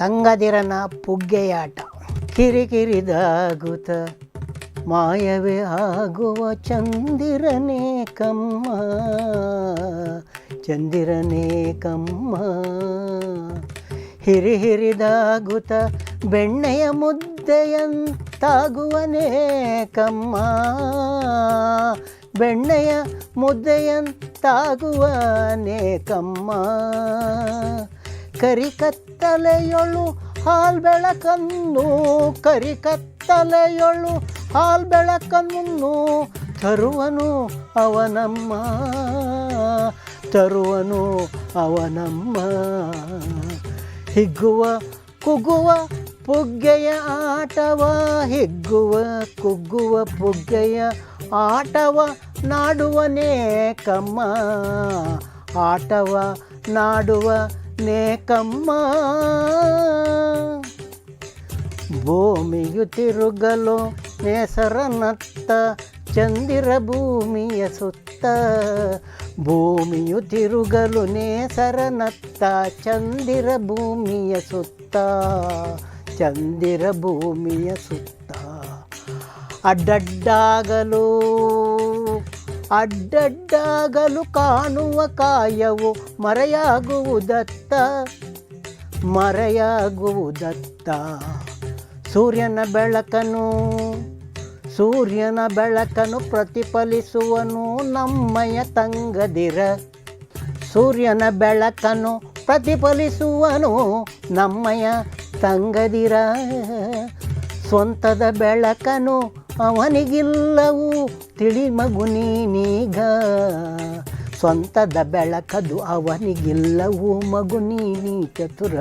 ತಂಗದಿರನ ಪುಗ್ಗೆಯಾಟ. ಕಿರಿಕಿರಿದಾಗುತ್ತ ಮಾಯವೇ ಆಗುವ ಚಂದಿರನೇ ಕಮ್ಮ, ಚಂದಿರನೇ ಕಮ್ಮ. ಹಿರಿದಾಗುತ್ತ ಬೆಣ್ಣೆಯ ಮುದ್ದೆಯಂತಾಗುವನೇ ಕಮ್ಮ, ಬೆಣ್ಣೆಯ ಮುದ್ದೆಯಂತಾಗುವನೇ ಕಮ್ಮ. ಕರಿಕತ್ತಲೆಯೊಳು ಹಾಲ್ ಬೆಳಕನ್ನು, ಕರಿಕತ್ತಲೆಯೊಳು ಹಾಲ್ ಬೆಳಕನ್ನು ತರುವನು ಅವನಮ್ಮ, ತರುವನು ಅವನಮ್ಮ. ಹಿಗ್ಗುವ ಕುಗ್ಗುವ ಪುಗ್ಗೆಯ ಆಟವ, ಹಿಗ್ಗುವ ಕುಗ್ಗುವ ಪುಗ್ಗೆಯ ಆಟವ ನಾಡುವನೇ ಕಮ್ಮ, ಆಟವ ನಾಡುವನೇ ಕಮ್ಮ. ಭೂಮಿಯು ತಿರುಗಲು ನೇಸರನತ್ತ ಚಂದಿರ ಭೂಮಿಯ ಸುತ್ತ, ಭೂಮಿಯು ತಿರುಗಲು ನೇಸರನತ್ತ ಚಂದಿರ ಭೂಮಿಯ ಸುತ್ತ, ಚಂದಿರ ಭೂಮಿಯ ಸುತ್ತ. ಅಡ್ಡಡ್ಡಾಗಲು ಅಡ್ಡಡ್ಡಾಗಲು ಕಾಣುವ ಕಾಯವು ಮರೆಯಾಗುವುದತ್ತ, ಮರೆಯಾಗುವುದತ್ತ. ಸೂರ್ಯನ ಬೆಳಕನು, ಸೂರ್ಯನ ಬೆಳಕನು ಪ್ರತಿಫಲಿಸುವನು ನಮ್ಮಯ ತಂಗದಿರ, ಸೂರ್ಯನ ಬೆಳಕನು ಪ್ರತಿಫಲಿಸುವನು ನಮ್ಮಯ ತಂಗದಿರ. ಸ್ವಂತದ ಬೆಳಕನು ಅವನಿಗಿಲ್ಲವು ತಿಳಿ ಮಗು ನೀನೀಗ, ಸ್ವಂತದ ಬೆಳಕದು ಅವನಿಗಿಲ್ಲವು ಮಗು ನೀನಿ ಚತುರ.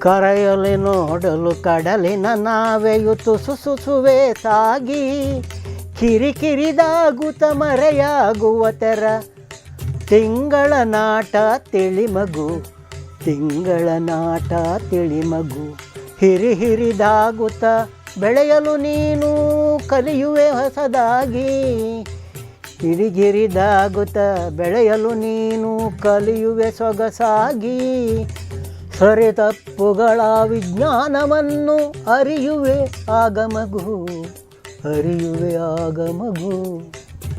ಕರೆಯಲಿ ನೋಡಲು ಕಡಲಿನ ನಾವೆಯು ತುಸುಸುಸುವೆ ಸಾಗಿ, ಕಿರಿಕಿರಿದಾಗುತ್ತ ಮರೆಯಾಗುವ ತೆರ. ತಿಂಗಳ ನಾಟ ತಿಳಿಮಗು, ತಿಂಗಳ ನಾಟ ತಿಳಿಮಗು. ಹಿರಿದಾಗುತ್ತ ಬೆಳೆಯಲು ನೀನು ಕಲಿಯುವೆ ಹೊಸದಾಗಿ, ಹಿರಿದಾಗುತ್ತ ಬೆಳೆಯಲು ನೀನು ಕಲಿಯುವೆ ಸೊಗಸಾಗಿ. ಸರಿತಪ್ಪುಗಳ ವಿಜ್ಞಾನವನ್ನು ಅರಿಯುವೆ ಆಗ ಮಗು, ಅರಿಯುವೆ ಆಗ ಮಗು.